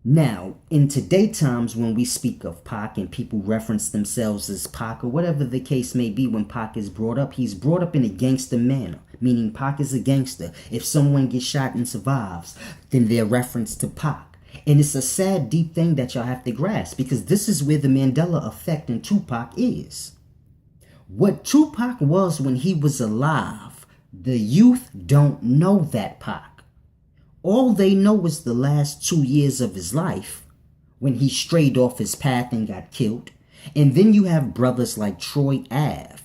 Now, in today's times, when we speak of Pac and people reference themselves as Pac or whatever the case may be, when Pac is brought up, he's brought up in a gangster manner, meaning Pac is a gangster. If someone gets shot and survives, then they're referenced to Pac. And it's a sad, deep thing that y'all have to grasp, because this is where the Mandela effect in Tupac is. What Tupac was when he was alive, the youth don't know that Pac. All they know is the last 2 years of his life, when he strayed off his path and got killed. And then you have brothers like Troy Ave,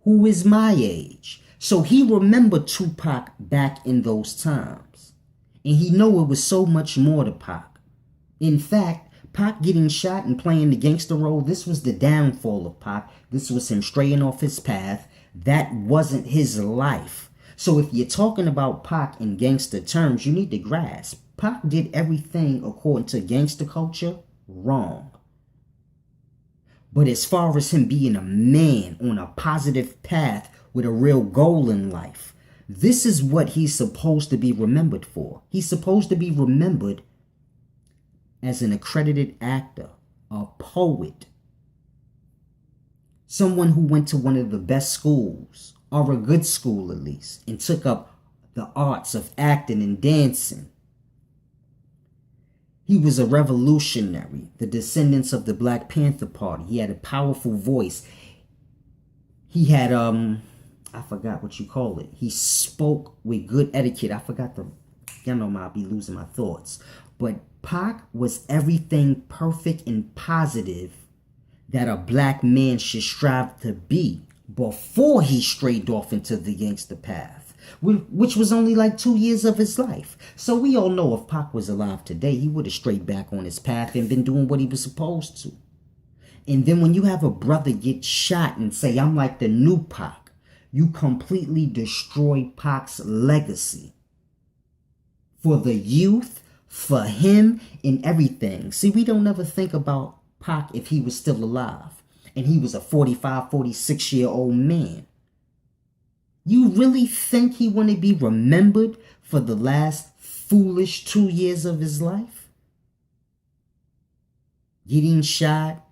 who is my age. So he remembered Tupac back in those times. And he know it was so much more to Pac. In fact, Pac getting shot and playing the gangster role, this was the downfall of Pac. This was him straying off his path. That wasn't his life. So if you're talking about Pac in gangster terms, you need to grasp Pac did everything according to gangster culture wrong. But as far as him being a man on a positive path with a real goal in life, this is what he's supposed to be remembered for. He's supposed to be remembered as an accredited actor, a poet, someone who went to one of the best schools, or a good school at least, and took up the arts of acting and dancing. He was a revolutionary, the descendants of the Black Panther Party. He had a powerful voice. He had, I forgot what you call it. He spoke with good etiquette. I forgot y'all know I'll be losing my thoughts. But Pac was everything perfect and positive that a black man should strive to be before he strayed off into the gangster path, which was only like 2 years of his life. So we all know if Pac was alive today, he would have strayed back on his path and been doing what he was supposed to. And then when you have a brother get shot and say, I'm like the new Pac, you completely destroy Pac's legacy. For the youth, for him, and everything. See, we don't ever think about Pac if he was still alive. And he was a 45, 46-year-old man. You really think he want to be remembered for the last foolish 2 years of his life? Getting shot,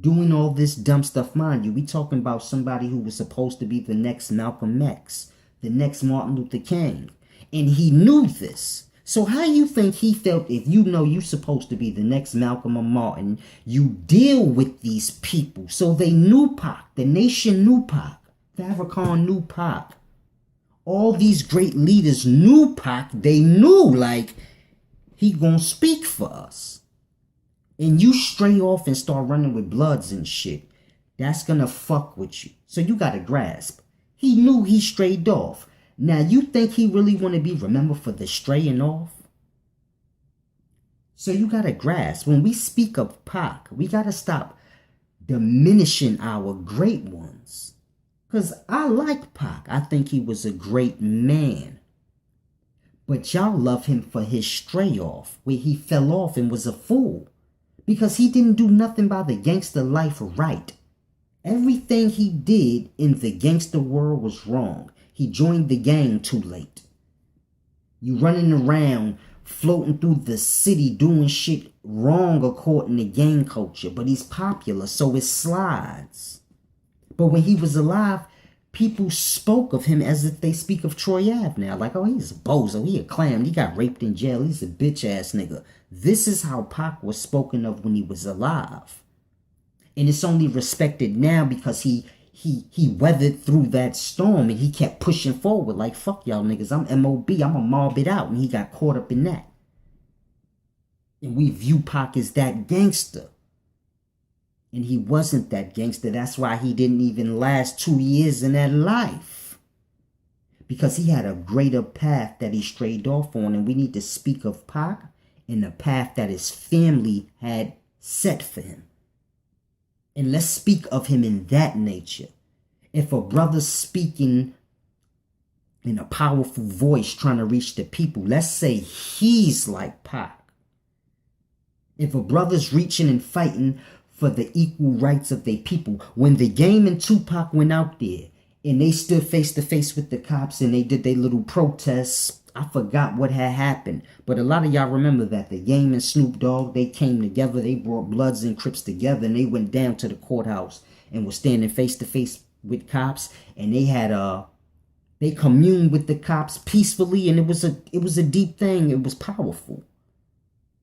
doing all this dumb stuff. Mind you, we talking about somebody who was supposed to be the next Malcolm X, the next Martin Luther King. And he knew this. So how you think he felt if you know you're supposed to be the next Malcolm or Martin? You deal with these people. So they knew Pac. The nation knew Pac. Farrakhan knew Pac. All these great leaders knew Pac. They knew, like, he gonna speak for us. And you stray off and start running with Bloods and shit. That's gonna fuck with you. So you gotta grasp. He knew he strayed off. Now, you think he really want to be remembered for the straying off? So you got to grasp, when we speak of Pac, we got to stop diminishing our great ones. Because I like Pac. I think he was a great man. But y'all love him for his stray off, where he fell off and was a fool. Because he didn't do nothing by the gangster life right. Everything he did in the gangster world was wrong. He joined the gang too late. You running around, floating through the city, doing shit wrong according to gang culture. But he's popular, so it slides. But when he was alive, people spoke of him as if they speak of Troy Ave now. Like, oh, he's a bozo, he a clown, he got raped in jail, he's a bitch ass nigga. This is how Pac was spoken of when he was alive. And it's only respected now because he weathered through that storm and he kept pushing forward like, fuck y'all niggas, I'm MOB, I'ma mob it out. And he got caught up in that. And we view Pac as that gangster. And he wasn't that gangster. That's why he didn't even last 2 years in that life. Because he had a greater path that he strayed off on. And we need to speak of Pac and the path that his family had set for him. And let's speak of him in that nature. If a brother's speaking in a powerful voice trying to reach the people, let's say he's like Pac. If a brother's reaching and fighting for the equal rights of their people, when the Game and Tupac went out there and they stood face to face with the cops and they did their little protests I forgot what had happened, but a lot of y'all remember that the Game and Snoop Dogg, they came together, they brought Bloods and Crips together, and they went down to the courthouse and were standing face to face with cops, and they communed with the cops peacefully, and it was a deep thing. It was powerful.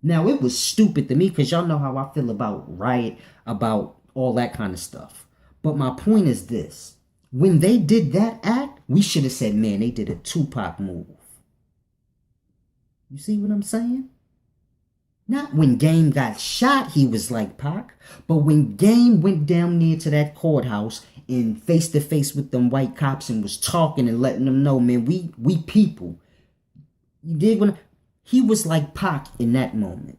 Now, it was stupid to me because y'all know how I feel about riot, about all that kind of stuff. But my point is this. When they did that act, we should have said, man, they did a Tupac move. You see what I'm saying? Not when Game got shot, he was like Pac. But when Game went down near to that courthouse and face to face with them white cops and was talking and letting them know, man, we people. You dig when he was like Pac in that moment.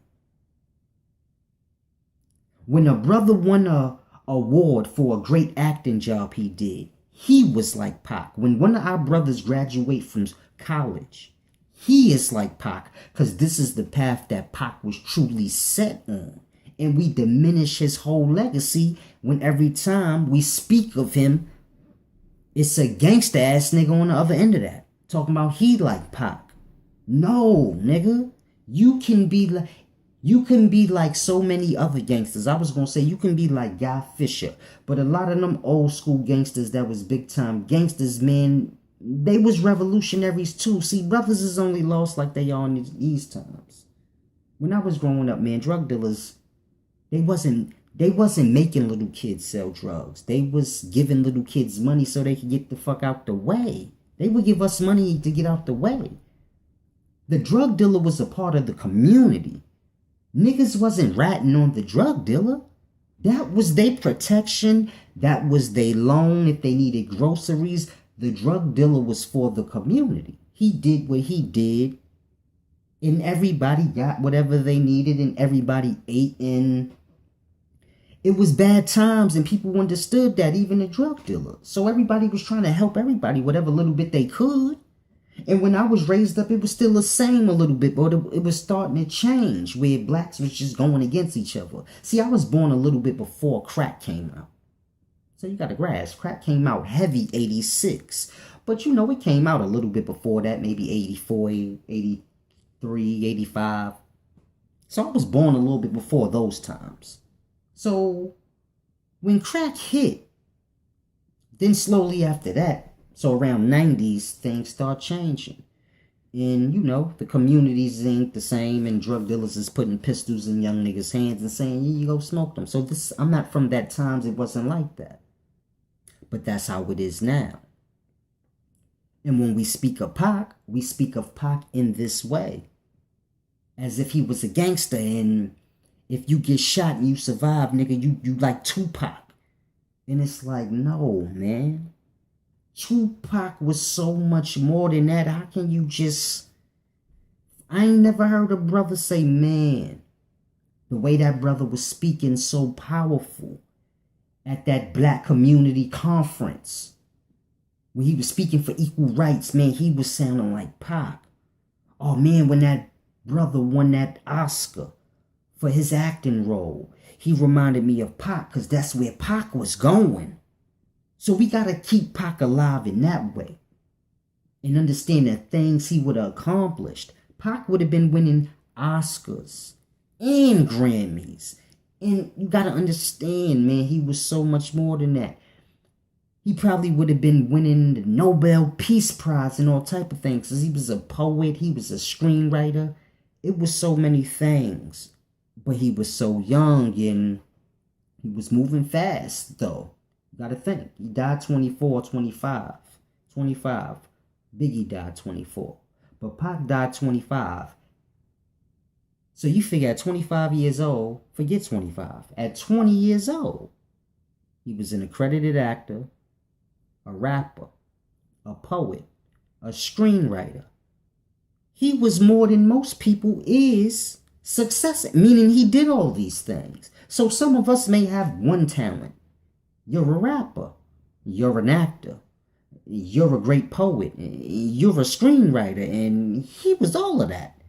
When a brother won a award for a great acting job he did, he was like Pac. When one of our brothers graduate from college, he is like Pac, because this is the path that Pac was truly set on. And we diminish his whole legacy when every time we speak of him, it's a gangster ass nigga on the other end of that. Talking about he like Pac. No, nigga. You can be like so many other gangsters. I was going to say you can be like Guy Fisher. But a lot of them old school gangsters that was big time gangsters, man, they was revolutionaries too. See, brothers is only lost like they are in these times. When I was growing up, man, drug dealers, they wasn't making little kids sell drugs. They was giving little kids money so they could get the fuck out the way. They would give us money to get out the way. The drug dealer was a part of the community. Niggas wasn't ratting on the drug dealer. That was their protection. That was their loan if they needed groceries. The drug dealer was for the community. He did what he did. And everybody got whatever they needed. And everybody ate. And it was bad times. And people understood that, even the drug dealer. So everybody was trying to help everybody whatever little bit they could. And when I was raised up, it was still the same a little bit, but it was starting to change where blacks was just going against each other. See, I was born a little bit before crack came out. So you got to grasp, crack came out heavy 86. But you know, it came out a little bit before that, maybe 84, 83, 85. So I was born a little bit before those times. So when crack hit, then slowly after that, so around 90s, things start changing. And, you know, the communities ain't the same, and drug dealers is putting pistols in young niggas' hands and saying, you go smoke them. So I'm not from that times, it wasn't like that. But that's how it is now. And when we speak of Pac in this way. As if he was a gangster, and if you get shot and you survive, nigga, you like Tupac. And it's like, no, man. Tupac was so much more than that. How can you just... I ain't never heard a brother say, man, the way that brother was speaking so powerful at that black community conference. When he was speaking for equal rights, man, he was sounding like Pac. Oh, man, when that brother won that Oscar for his acting role, he reminded me of Pac, because that's where Pac was going. So we got to keep Pac alive in that way. And understand the things he would have accomplished. Pac would have been winning Oscars and Grammys. And you got to understand, man, he was so much more than that. He probably would have been winning the Nobel Peace Prize and all type of things. Because he was a poet, he was a screenwriter. It was so many things. But he was so young, and he was moving fast, though. Got to think. He died 24, 25. 25. Biggie died 24. But Pac died 25. So you figure at 25 years old, forget 25. At 20 years old, he was an accredited actor, a rapper, a poet, a screenwriter. He was more than most people is success, meaning he did all these things. So some of us may have one talent. You're a rapper. You're an actor. You're a great poet. You're a screenwriter. And he was all of that.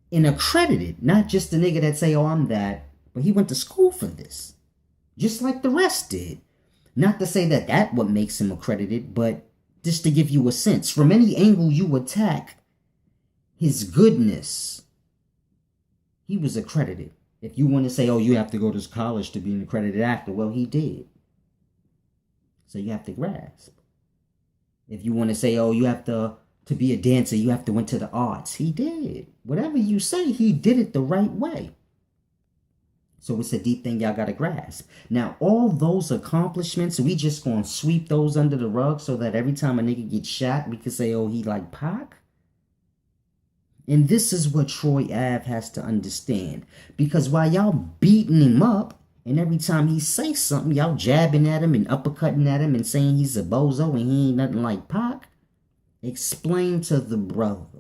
And accredited. Not just the nigga that say, oh, I'm that. But he went to school for this. Just like the rest did. Not to say that that's what makes him accredited. But just to give you a sense. From any angle you attack, his goodness, he was accredited. If you want to say, oh, you have to go to college to be an accredited actor, well, he did. So you have to grasp. If you want to say, oh, you have to be a dancer, you have to went to the arts, he did. Whatever you say, he did it the right way. So it's a deep thing y'all got to grasp. Now, all those accomplishments, we just going to sweep those under the rug so that every time a nigga gets shot, we can say, oh, he like Pac? And this is what Troy Ave has to understand. Because while y'all beating him up, and every time he say something, y'all jabbing at him and uppercutting at him and saying he's a bozo and he ain't nothing like Pac, explain to the brother.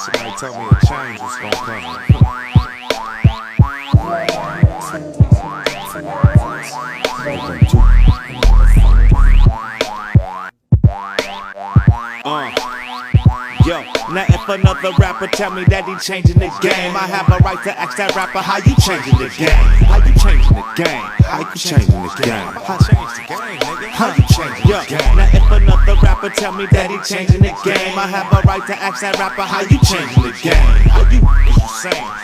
Somebody told me a change was gonna come. Yo, now if another rapper tell me that he changing the game, I have a right to ask that rapper, how you changing the game? How you changing the game? How you changing the game? How you changing the game? Now if another rapper tell me that he changing the game, I have a right to ask that rapper, how you changing the game?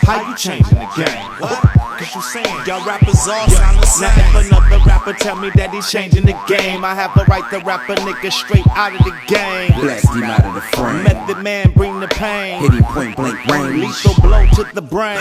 How you changing the game? What? Cause you saying y'all rappers all sound the same. Now if another rapper tell me that he's changing the game, I have a right to rap a nigga straight out of the game. Blast him out of the frame. Method man bring the pain. Hit him point blank range. Lethal blow to the brain.